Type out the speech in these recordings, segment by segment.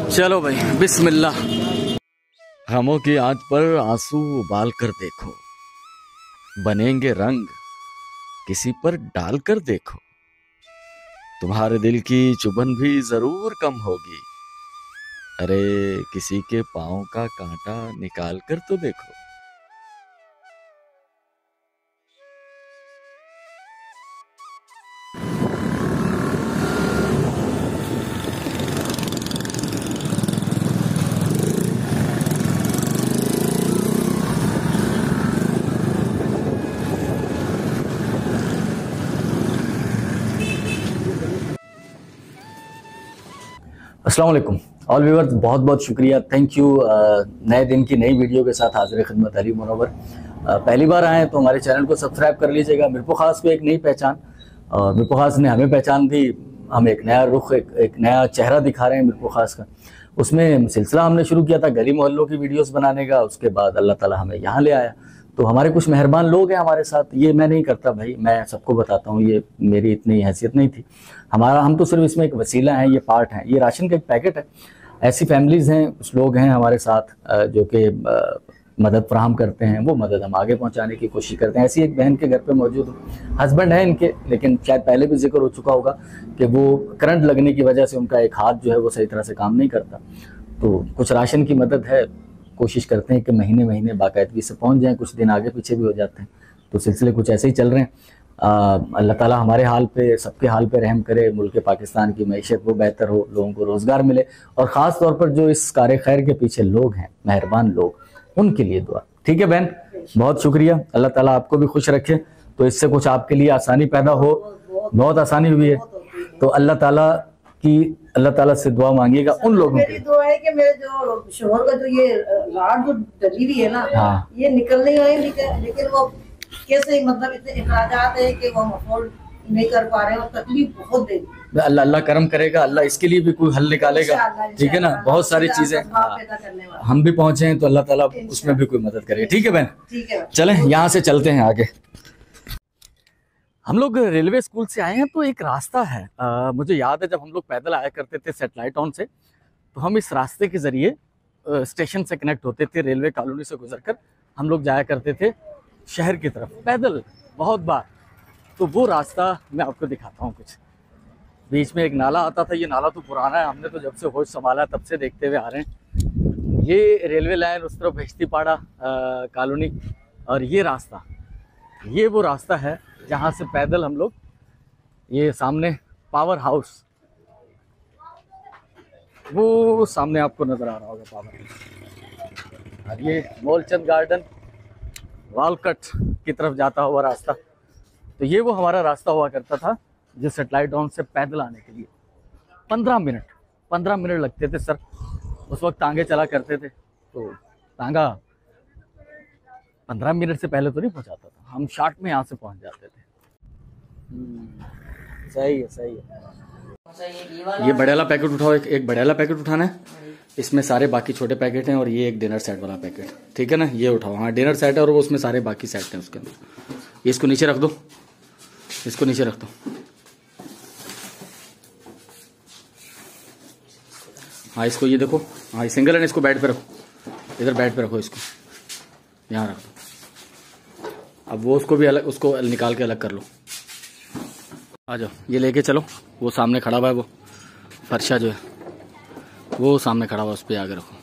चलो भाई बिस्मिल्लाह। गमों की आंच पर आंसू उबाल कर देखो, बनेंगे रंग किसी पर डाल कर देखो। तुम्हारे दिल की चुभन भी जरूर कम होगी, अरे किसी के पाँव का कांटा निकाल कर तो देखो। अस्सलाम वालेकुम ऑल व्यूअर्स, बहुत बहुत शुक्रिया, थैंक यू। नए दिन की नई वीडियो के साथ हाजिर खिदमत अली मुनव्वर। पहली बार आए तो हमारे चैनल को सब्सक्राइब कर लीजिएगा। मिरपुर खास को एक नई पहचान, और मिरपुर खास ने हमें पहचान दी। हम एक नया रुख, एक नया चेहरा दिखा रहे हैं मिरपुर खास का। उसमें सिलसिला हमने शुरू किया था गली मोहल्लों की वीडियोस बनाने का। उसके बाद अल्लाह ताला हमें यहाँ ले आया। तो हमारे कुछ मेहरबान लोग हैं हमारे साथ। ये मैं नहीं करता भाई, मैं सबको बताता हूँ, ये मेरी इतनी हैसियत नहीं थी। हम तो सिर्फ इसमें एक वसीला हैं, ये पार्ट हैं, ये राशन का एक पैकेट है। ऐसी फैमिलीज़ हैं, कुछ लोग हैं हमारे साथ जो कि मदद फराहम करते हैं। वो मदद हम आगे पहुंचाने की कोशिश करते हैं। ऐसी एक बहन के घर पे मौजूद हूँ। हस्बैंड है इनके, लेकिन शायद पहले भी जिक्र हो चुका होगा कि वो करंट लगने की वजह से उनका एक हाथ जो है वो सही तरह से काम नहीं करता। तो कुछ राशन की मदद है, कोशिश करते हैं कि महीने महीने बाकायदगी से पहुंच जाएं। कुछ दिन आगे पीछे भी हो जाते हैं, तो सिलसिले कुछ ऐसे ही चल रहे हैं। अल्लाह ताला हमारे हाल पे, सबके हाल पे रहम करे। मुल्क पाकिस्तान की मैशत वो बेहतर हो, लोगों को रोज़गार मिले, और ख़ास तौर पर जो इस कार खैर के पीछे लोग हैं, मेहरबान लोग, उनके लिए दुआ। ठीक है बहन, बहुत शुक्रिया। अल्लाह ताला आपको भी खुश रखे। तो इससे कुछ आपके लिए आसानी पैदा हो, बहुत आसानी हुई है। तो अल्लाह ताला से दुआ मांगिएगा उन लोगों की। मेरी दुआ है कि मेरे जो शोहर का जो ये लाड जो डली हुई है ना, हाँ, ये निकल नहीं रही, लेकिन वो कैसे, मतलब इतने इखराजात है कि वो अफोर्ड नहीं कर पा रहे हैं और तकलीफ बहुत दे रही है। अल्लाह करम करेगा, अल्लाह इसके लिए भी कोई हल निकालेगा। ठीक है ना, बहुत सारी चीजें हम भी पहुंचे हैं, तो अल्लाह ताला उसमें भी कोई मदद करेगा। ठीक है बहन, ठीक है, चलें यहाँ से चलते हैं आगे। हम लोग रेलवे स्कूल से आए हैं, तो एक रास्ता है, मुझे याद है जब हम लोग पैदल आया करते थे सेटेलाइट टाउन से, तो हम इस रास्ते के जरिए स्टेशन से कनेक्ट होते थे। रेलवे कॉलोनी से गुजरकर हम लोग जाया करते थे शहर की तरफ पैदल बहुत बार। तो वो रास्ता मैं आपको दिखाता हूँ। कुछ बीच में एक नाला आता था, ये नाला तो पुराना है, हमने तो जब से होश संभाला तब से देखते हुए आ रहे हैं। ये रेलवे लाइन, उस तरफ भेश्तीपाड़ा कॉलोनी, और ये रास्ता, ये वो रास्ता है जहाँ से पैदल हम लोग, ये सामने पावर हाउस, वो सामने आपको नजर आ रहा होगा पावर हाउस, और ये मोलचंद गार्डन, वालकट की तरफ जाता हुआ रास्ता। तो ये वो हमारा रास्ता हुआ करता था जो सेटेलाइट टाउन से पैदल आने के लिए 15 मिनट लगते थे सर। उस वक्त तांगे चला करते थे, तो तांगा 15 मिनट से पहले तो नहीं पहुंचाता था, हम शार्ट में यहाँ से पहुंच जाते थे। सही है, सही है। ये बड़ेला पैकेट उठाओ, एक बड़ेला पैकेट उठाना है, इसमें सारे बाकी छोटे पैकेट हैं, और ये एक डिनर सेट वाला पैकेट, ठीक है ना, ये उठाओ। हाँ, डिनर सेट है और वो उसमें सारे बाकी सेट हैं उसके अंदर। ये इसको नीचे रख दो, इसको नीचे रख दो। हाँ, इसको ये देखो, हाँ ये सिंगल है, इसको बेड पे रखो, इधर बेड पे रखो, इसको यहाँ रख दो। अब वो उसको भी अलग, उसको निकाल के अलग कर लो। आ जाओ, ये लेके चलो। वो सामने खड़ा हुआ है, वो फर्शा जो है वो सामने खड़ा हुआ, उस पर आगे रखो।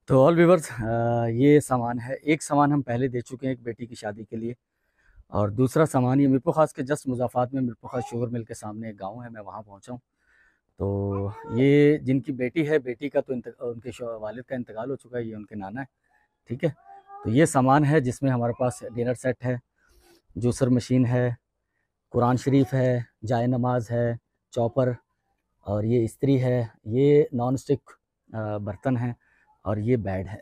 तो ऑल व्यूवर्स, ये सामान है। एक सामान हम पहले दे चुके हैं एक बेटी की शादी के लिए, और दूसरा सामान ये मीरपुर खास के जस्ट मुज़ाफ़ात में मीरपुर खास शुगर मिल के सामने एक गांव है, मैं वहाँ पहुँचा हूँ। तो ये जिनकी बेटी है, बेटी का तो उनके वालिद का इंतकाल हो चुका है, ये उनके नाना है, ठीक है। तो ये सामान है जिसमें हमारे पास डिनर सेट है, जूसर मशीन है, कुरान शरीफ है, जाए नमाज है, चॉपर, और ये इस्त्री है, ये नॉन स्टिक बर्तन है, और ये बेड है,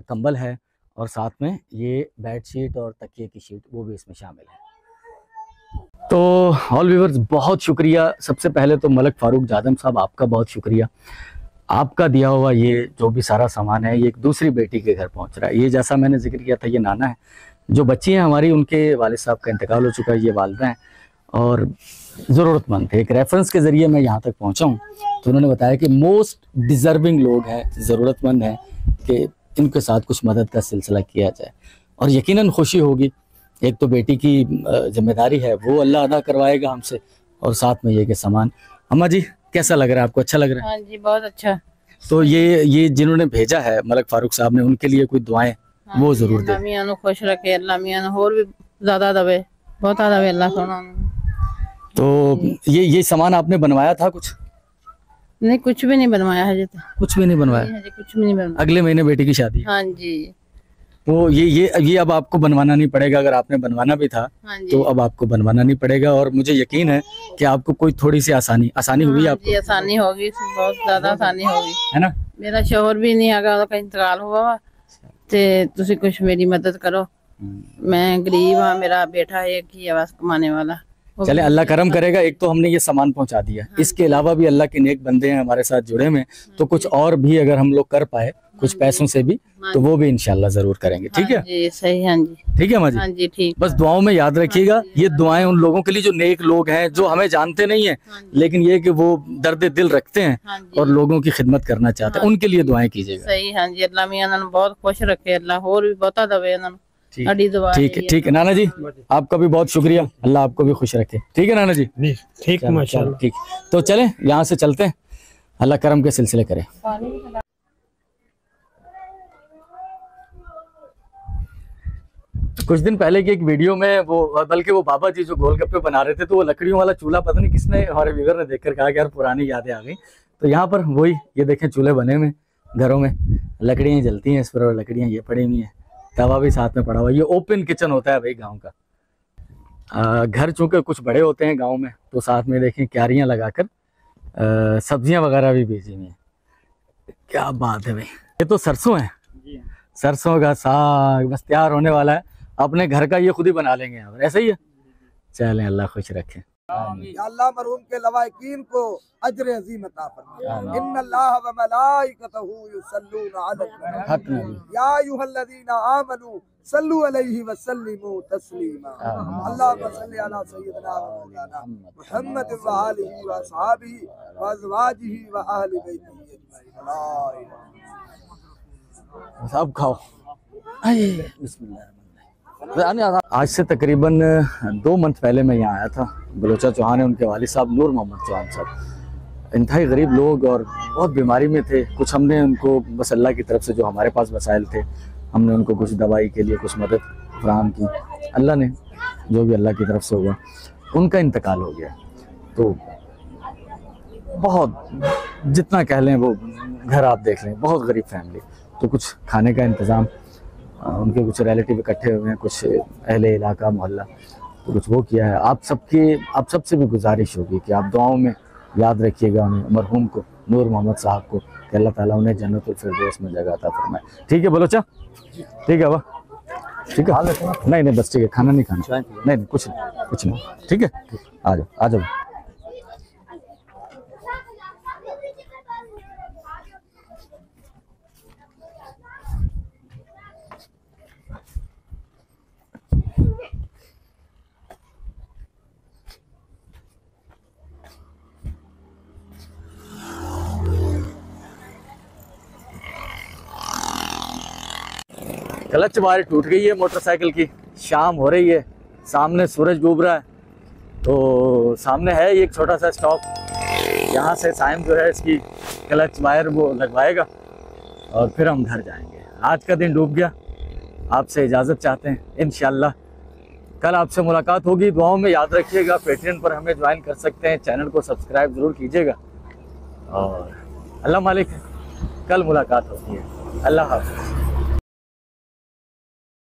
कंबल है, और साथ में ये बेड शीट और तकिए की शीट वो भी इसमें शामिल है। तो ऑल व्यूवर्स, बहुत शुक्रिया। सबसे पहले तो मलक फ़ारूक जादम साहब, आपका बहुत शुक्रिया। आपका दिया हुआ ये जो भी सारा सामान है, ये एक दूसरी बेटी के घर पहुंच रहा है। ये जैसा मैंने जिक्र किया था, ये नाना है। जो बच्ची हैं हमारी, उनके वालिद साहब का इंतकाल हो चुका है, ये वालिदा हैं और ज़रूरतमंद थे। एक रेफरेंस के ज़रिए मैं यहाँ तक पहुँचा हूँ, तो उन्होंने बताया कि मोस्ट डिज़र्विंग लोग हैं, ज़रूरतमंद हैं, कि इनके साथ कुछ मदद का सिलसिला किया जाए। और यकीनन खुशी होगी। एक तो बेटी की जिम्मेदारी है, वो अल्लाह अदा करवाएगा हमसे, और साथ में ये कि सामान। अम्मा जी, कैसा लग रहा है आपको? अच्छा लग रहा है? हाँ जी, बहुत अच्छा। तो ये जिन्होंने भेजा है मलक फ़ारूक साहब ने, उनके लिए कोई दुआएं वो जरूर दे। अल्लाह मियां नु खुश रखे, अल्लाह मियां नु और भी ज्यादा दवे, बहुत दवे अल्लाह सोना। तो ये सामान आपने बनवाया था कुछ? नहीं, कुछ भी नहीं बनवाया है, कुछ भी नहीं बनवाया? कुछ भी नहीं बनवाया। अगले महीने बेटी की शादी? हाँ जी। तो ये अब आपको बनवाना नहीं पड़ेगा। अगर आपने बनवाना भी था तो अब आपको बनवाना नहीं पड़ेगा, और मुझे यकीन है कि आपको कोई थोड़ी सी आसानी हुई आपको? जी, आसानी होगी, बहुत ज्यादा आसानी होगी, है ना। मेरा शोहर भी नहीं आगा, उसका इंतकाल हुआ ते तुसी कुछ मेरी मदद करो। मैं गरीब हाँ, मेरा बेटा एक ही है बस कमाने वाला। चले, अल्लाह करम करेगा। एक तो हमने ये सामान पहुंचा दिया, इसके अलावा भी अल्लाह के नेक बंदे हैं हमारे साथ जुड़े में, तो कुछ और भी अगर हम लोग कर पाए कुछ पैसों से भी, तो वो भी इंशाल्लाह जरूर करेंगे। ठीक है जी, सही। हाँ जी, ठीक है माँ जी। हाँ जी, ठीक। बस दुआओं में याद रखिएगा। ये दुआएं उन लोगों के लिए जो नेक लोग हैं, जो हमें जानते नहीं है, लेकिन ये कि वो दर्द दिल रखते हैं और लोगों की खिदमत करना चाहते हैं, उनके लिए दुआएं कीजिएगा। सही। हाँ जी, अल्लाह मियां इन्होंने बहुत खुश रखे, अल्लाह और भी बहुत दवे इन्होंने। ठीक है नाना जी, आपका भी बहुत शुक्रिया। अल्लाह आपको भी खुश रखे। ठीक है नाना जी। ठीक, माशाल्लाह। ठीक, तो चले यहाँ से चलते हैं, अल्लाह करम के सिलसिले करे। कुछ दिन पहले की एक वीडियो में बल्कि वो बाबा जी जो गोलगप्पे बना रहे थे, तो वो लकड़ियों वाला चूल्हा पता नहीं किसने, हमारे व्यूअर ने देखकर कहा कि यार पुरानी यादें आ गई। तो यहाँ पर वही ये देखें, चूल्हे बने हुए घरों में, लकड़ियाँ जलती हैं इस पर, और लकड़ियाँ ये पड़ी हुई हैं, तवा भी साथ में पड़ा हुआ। ये ओपन किचन होता है भाई गांव का। घर चूंकि कुछ बड़े होते हैं गांव में, तो साथ में देखें क्यारियां लगाकर सब्जियां वगैरह भी बेची हुई हैं। क्या बात है भाई। ये तो सरसों है, सरसों का साग बस तैयार होने वाला है। अपने घर का ये खुद ही बना लेंगे यहाँ पर, ऐसा ही है। चलें, अल्लाह खुश रखे। अल्लाह मरहूम के लवाकिन को अजर अजीम अता फरमाए। इन्नल्लाह व मलाइकतहू युसल्लूना अला नबी या अय्युहल्लज़ीना आमनू सल्लू अलैहि व सल्लिमू तस्लीमा। अल्लाहुम्मा सल्लि अला सय्यिदिना व मौलाना मुहम्मद व आलिहि व असहाबिहि व अज़वाजिहि व अहलि बैतिहि अजमईन। सब खाओ। बिस्मिल्लाह। आज से तकरीबन 2 मंथ पहले मैं यहाँ आया था। बलोचा चौहान है, उनके वालिद साहब नूर मोहम्मद चौहान साहब, इंतहाई गरीब लोग और बहुत बीमारी में थे। कुछ हमने उनको बस अल्लाह की तरफ से जो हमारे पास वसाइल थे, हमने उनको कुछ दवाई के लिए कुछ मदद फराहम की। अल्लाह ने जो भी अल्लाह की तरफ से हुआ, उनका इंतकाल हो गया। तो बहुत, जितना कह लें वो घर आप देख लें, बहुत गरीब फैमिली। तो कुछ खाने का इंतज़ाम, उनके कुछ रिलेटिव इकट्ठे हुए हैं, कुछ अहले इलाका मोहल्ला, तो कुछ वो किया है। आप सबसे भी गुजारिश होगी कि आप दुआओं में याद रखिएगा उन्हें, मरहूम को, नूर मोहम्मद साहब को, कि अल्लाह ताला उन्हें जन्नतुल फिरदौस में जगह अता फरमाए। ठीक है बलोचा, ठीक है वाह, ठीक है। नहीं बस ठीक है, खाना नहीं खाना, नहीं कुछ नहीं, ठीक है। आ जाओ। क्लच बार टूट गई है मोटरसाइकिल की, शाम हो रही है, सामने सूरज डूब रहा है। तो सामने है एक छोटा सा स्टॉप, यहाँ से साइम जो है इसकी क्लच वायर वो लगवाएगा और फिर हम घर जाएंगे। आज का दिन डूब गया, आपसे इजाज़त चाहते हैं। इंशाल्लाह कल आपसे मुलाकात होगी। दुआओं में याद रखिएगा। पेट्रियन पर हमें ज्वाइन कर सकते हैं। चैनल को सब्सक्राइब ज़रूर कीजिएगा और अल्लाह मालिक, कल मुलाकात होती है। अल्लाह हाफ़िज़।